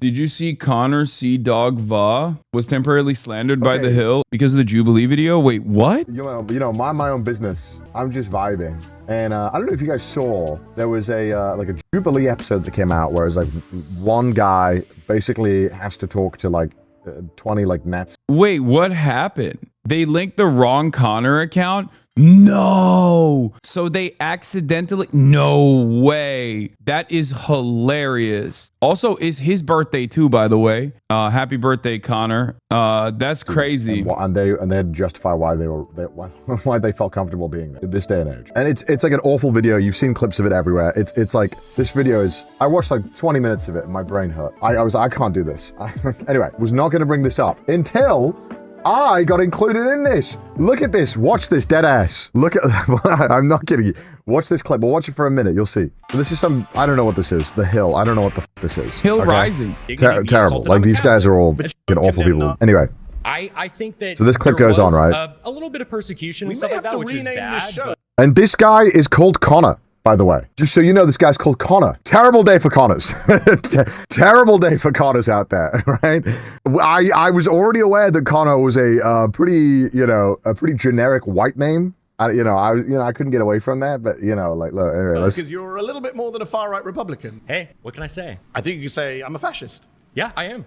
Did you see Connor CDawgVA was temporarily slandered by The Hill because of the Jubilee video? Wait, what? You know, mind my own business. I'm just vibing. And I don't know if you guys saw, there was a like a Jubilee episode that came out where it's like one guy basically has to talk to like 20 like nets. Wait, what happened? They linked the wrong Connor account? No. So they accidentally, no way. That is hilarious. Also, it's his birthday too, by the way. Happy birthday, Connor. That's crazy. And they had to justify why why they felt comfortable being there in this day and age. And it's like an awful video. You've seen clips of it everywhere. It's like, this video is, I watched like 20 minutes of it and my brain hurt. I can't do this. Anyway, was not going to bring this up until I got included in this. Look at this. Watch this, dead ass. Look at, I'm not kidding you. Watch this clip. We'll watch it for a minute. You'll see. This is some, I don't know what this is. The Hill. I don't know what the this is. Hill Rising. Terrible. Like, these guys are all awful people. Anyway. I think that so this clip goes on, right? A little bit of persecution and stuff like that, which is bad. And this guy is called Connor, by the way. Just so you know, this guy's called Connor. Terrible day for Connors. Terrible day for Connors out there, right? I was already aware that Connor was a pretty generic white name. I couldn't get away from that, but like, look, anyway, because you're a little bit more than a far-right Republican. Hey, what can I say? I think you could say I'm a fascist. Yeah, I am.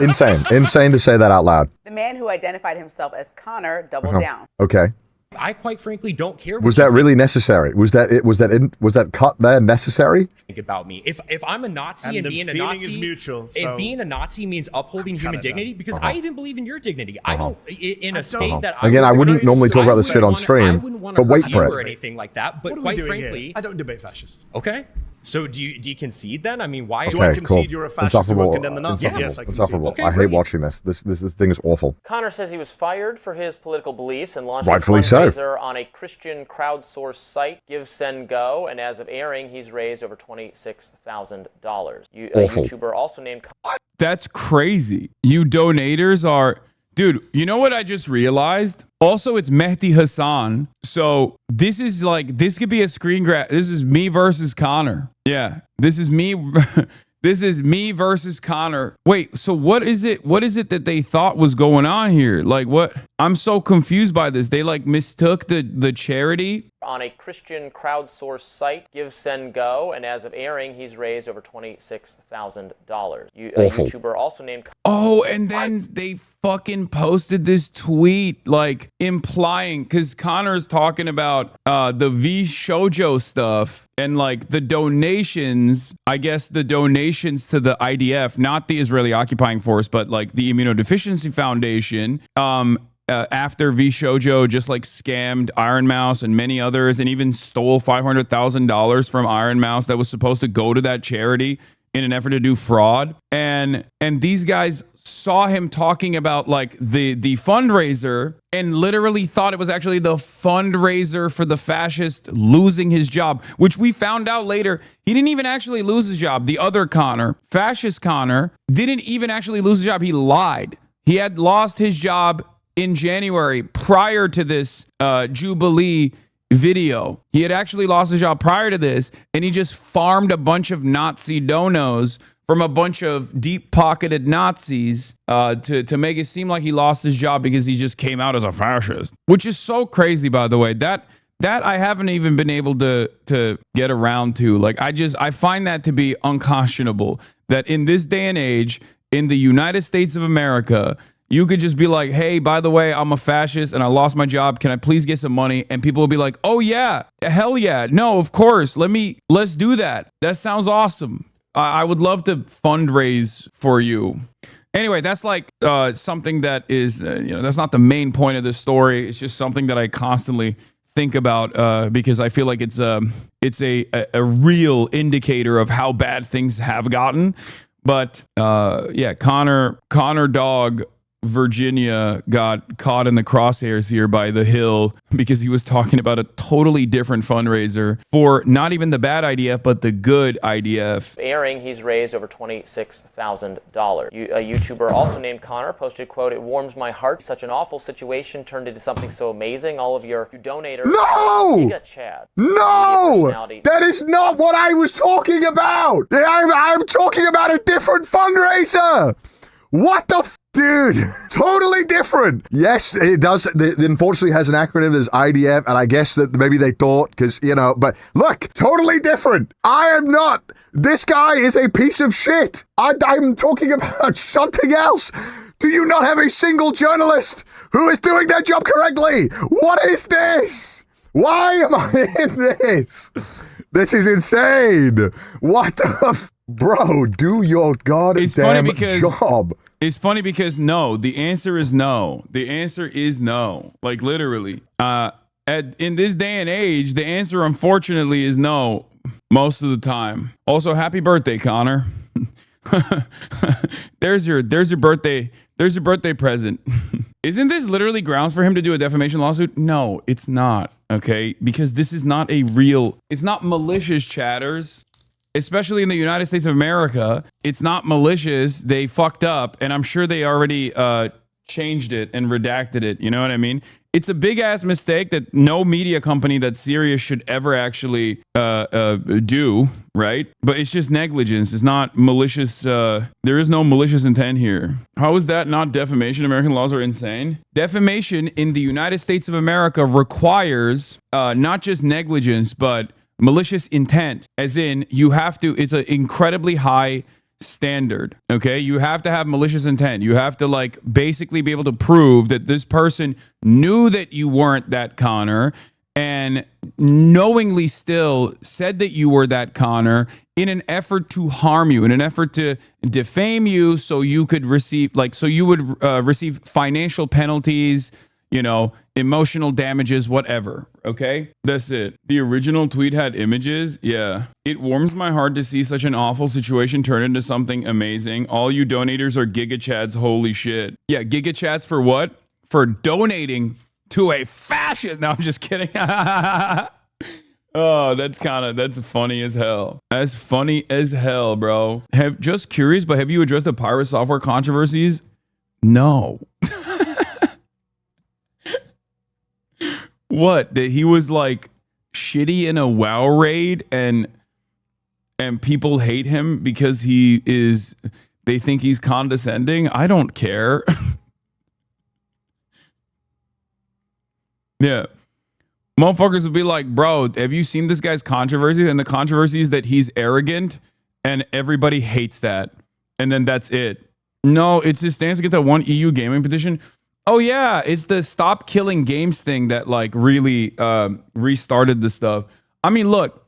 Insane to say that out loud. The man who identified himself as Connor doubled down. Okay. I quite frankly don't care. Was that really necessary? Was that cut there necessary? Think about me. If I'm a Nazi and being a Nazi is mutual, if being a Nazi means upholding human dignity, because I even believe in your dignity. I don't in a state that I wouldn't normally talk about this shit on stream, but wait for it or anything like that. But quite frankly, I don't debate fascists. Okay. So do you concede then? I mean, why? Do I concede you're a fascist who won't condemn the Nazis? Yes, I concede. okay, I hate watching this. This thing is awful. Connor says he was fired for his political beliefs and launched Rightfully a so. fundraiser on a Christian crowdsourced site, Give, Send, Go, and as of airing, he's raised over $26,000. A YouTuber also named. That's crazy. You donators are... Dude, you know what I just realized? Also, it's Mehdi Hassan. So this is like, this could be a screen grab. This is me versus Connor. Yeah, this is me. This is me versus Connor. Wait, so what is it? What is it that they thought was going on here? Like, what? I'm so confused by this. They like mistook the charity on a Christian crowdsourced site, Give, Send, Go, and as of airing, he's raised over $26,000. A YouTuber also named. Oh, and then they fucking posted this tweet like implying, because Connor's talking about the V Shoujo stuff and like the donations. I guess the donations to the IDF, not the Israeli occupying force, but like the Immunodeficiency Foundation. After V Shoujo just like scammed Iron Mouse and many others and even stole $500,000 from Iron Mouse that was supposed to go to that charity in an effort to do fraud. And these guys saw him talking about like the fundraiser and literally thought it was actually the fundraiser for the fascist losing his job, which we found out later. He didn't even actually lose his job. The other Connor, fascist Connor, didn't even actually lose his job. He lied. He had lost his job in January prior to this Jubilee video. He had actually lost his job prior to this, and he just farmed a bunch of Nazi donos from a bunch of deep-pocketed Nazis to make it seem like he lost his job because he just came out as a fascist, which is so crazy, by the way. That I haven't even been able to get around to. Like, I find that to be unconscionable, that in this day and age, in the United States of America, you could just be like, hey, by the way, I'm a fascist and I lost my job. Can I please get some money? And people will be like, oh, yeah, hell yeah. No, of course. Let's do that. That sounds awesome. I would love to fundraise for you. Anyway, that's like something that is, that's not the main point of this story. It's just something that I constantly think about because I feel like it's a real indicator of how bad things have gotten. But yeah, Connor Dog Virginia got caught in the crosshairs here by The Hill because he was talking about a totally different fundraiser for not even the bad IDF, but the good IDF. Airing, he's raised over $26,000. A YouTuber also named Connor posted, quote, "It warms my heart. Such an awful situation turned into something so amazing. All of your donators." No! Giga Chad. No! That is not what I was talking about! I'm talking about a different fundraiser! What the dude, totally different. Yes, it does. It unfortunately has an acronym. There's IDF, and I guess that maybe they thought, because, you know, but look, totally different. I am not. This guy is a piece of shit. I'm talking about something else. Do you not have a single journalist who is doing their job correctly? What is this? Why am I in this? This is insane. What the bro, do your goddamn job. It's funny because no, the answer is no. The answer is no. Like literally. In this day and age, the answer unfortunately is no most of the time. Also, happy birthday, Connor. There's your birthday. There's your birthday present. Isn't this literally grounds for him to do a defamation lawsuit? No, it's not. Okay, because this is not it's not malicious, chatters. Especially in the United States of America, it's not malicious. They fucked up, and I'm sure they already changed it and redacted it. You know what I mean? It's a big ass mistake that no media company that's serious should ever actually do, right? But it's just negligence. It's not malicious. There is no malicious intent here. How is that not defamation? American laws are insane. Defamation in the United States of America requires not just negligence, but malicious intent, as in you have to, it's an incredibly high standard. Okay, you have to have malicious intent. You have to like basically be able to prove that this person knew that you weren't that Connor and knowingly still said that you were that Connor in an effort to harm you, in an effort to defame you, so you could receive receive financial penalties, you know, emotional damages, whatever. Okay, that's it. The original tweet had images. Yeah, it warms my heart to see such an awful situation turn into something amazing. All you donators are Giga Chads. Holy shit. Yeah, Giga Chads for what? For donating to a fascist. No, I'm just kidding. Oh, that's funny as hell. That's funny as hell, bro. Just curious, but have you addressed the pirate software controversies? No. What? That he was like shitty in a WoW raid and people hate him because they think he's condescending? I don't care. Yeah. Motherfuckers would be like, bro, have you seen this guy's controversy? And the controversy is that he's arrogant and everybody hates that. And then that's it. No, it's his stance to get that one EU gaming petition. Oh yeah, it's the stop killing games thing that like really restarted the stuff. I mean, look,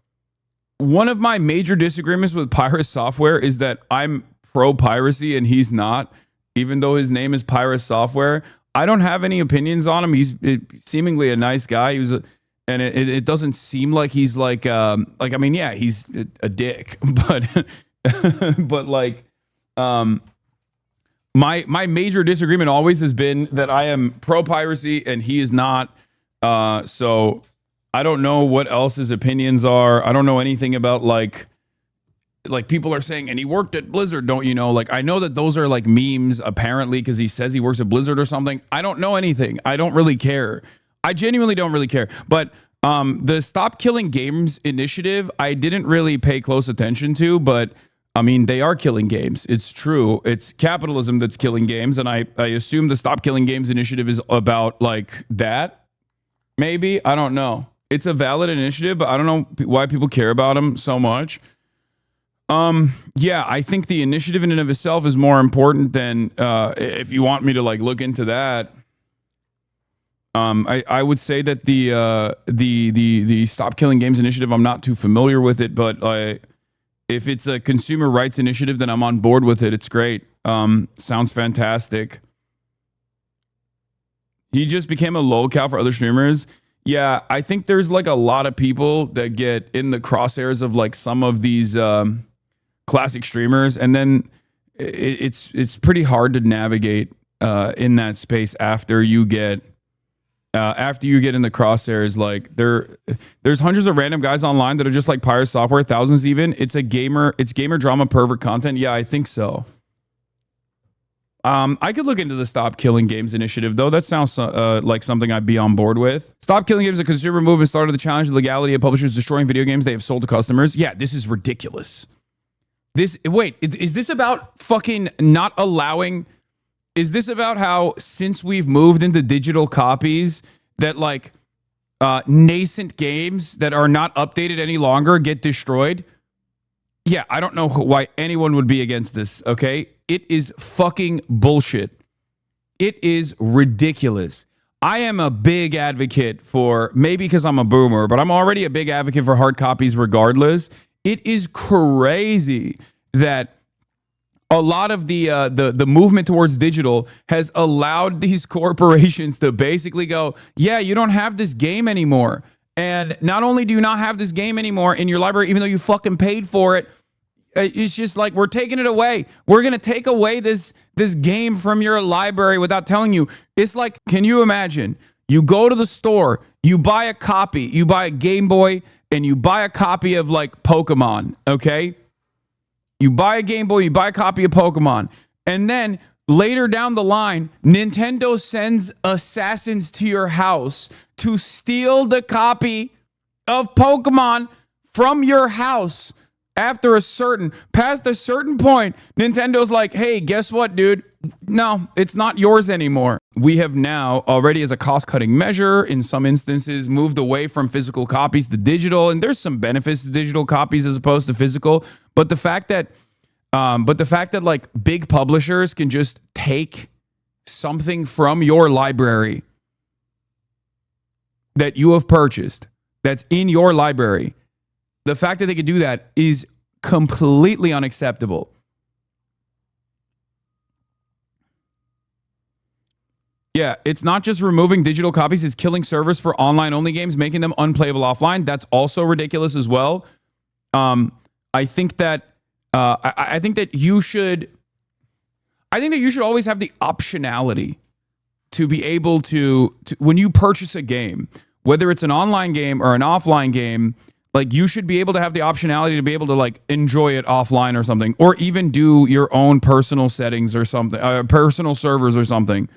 one of my major disagreements with Pirate Software is that I'm pro piracy and he's not, even though his name is Pirate Software. I don't have any opinions on him. He's seemingly a nice guy. He was and it doesn't seem like he's like I mean, yeah, he's a dick, but but like My major disagreement always has been that I am pro piracy and he is not. So I don't know what else his opinions are. I don't know anything about like people are saying, and he worked at Blizzard, don't you know? Like, I know that those are like memes apparently because he says he works at Blizzard or something. I don't know anything. I don't really care. I genuinely don't really care. But the Stop Killing Games initiative, I didn't really pay close attention to, but I mean, they are killing games. It's true. It's capitalism that's killing games. And I assume the Stop Killing Games initiative is about like that. Maybe. I don't know. It's a valid initiative, but I don't know why people care about them so much. Yeah, I think the initiative in and of itself is more important than if you want me to like look into that. I would say that the Stop Killing Games initiative, I'm not too familiar with it, but if it's a consumer rights initiative, then I'm on board with it. It's great. Sounds fantastic. He just became a lolcow for other streamers. Yeah, I think there's like a lot of people that get in the crosshairs of like some of these classic streamers, and then it's pretty hard to navigate in that space after you get in the crosshairs. Like there's hundreds of random guys online that are just like pirate software, thousands even. It's gamer drama pervert content. Yeah, I think so. I could look into the Stop Killing Games initiative, though. That sounds like something I'd be on board with. Stop Killing Games, a consumer movement, started the challenge of the legality of publishers destroying video games they have sold to customers. Yeah, this is ridiculous. Wait, is this about fucking not allowing? Is this about how since we've moved into digital copies that like nascent games that are not updated any longer get destroyed? Yeah, I don't know why anyone would be against this, okay? It is fucking bullshit. It is ridiculous. I am a big advocate for, maybe because I'm a boomer, but I'm already a big advocate for hard copies regardless. It is crazy that a lot of the movement towards digital has allowed these corporations to basically go, yeah, you don't have this game anymore. And not only do you not have this game anymore in your library, even though you fucking paid for it, it's just like, we're taking it away. We're going to take away this game from your library without telling you. It's like, can you imagine? You go to the store, you buy a copy, you buy a Game Boy, and you buy a copy of like Pokemon, okay? You buy a Game Boy, you buy a copy of Pokemon, and then later down the line, Nintendo sends assassins to your house to steal the copy of Pokemon from your house. Past a certain point, Nintendo's like, hey, guess what, dude? No, it's not yours anymore. We have now already, as a cost-cutting measure, in some instances, moved away from physical copies to digital, and there's some benefits to digital copies as opposed to physical. But the fact that like big publishers can just take something from your library that you have purchased, that's in your library, the fact that they could do that is completely unacceptable. Yeah, it's not just removing digital copies, it's killing servers for online-only games, making them unplayable offline. That's also ridiculous as well. I think that you should always have the optionality to be able to when you purchase a game, whether it's an online game or an offline game, like you should be able to have the optionality to be able to like enjoy it offline or something, or even do your own personal settings or something, personal servers or something.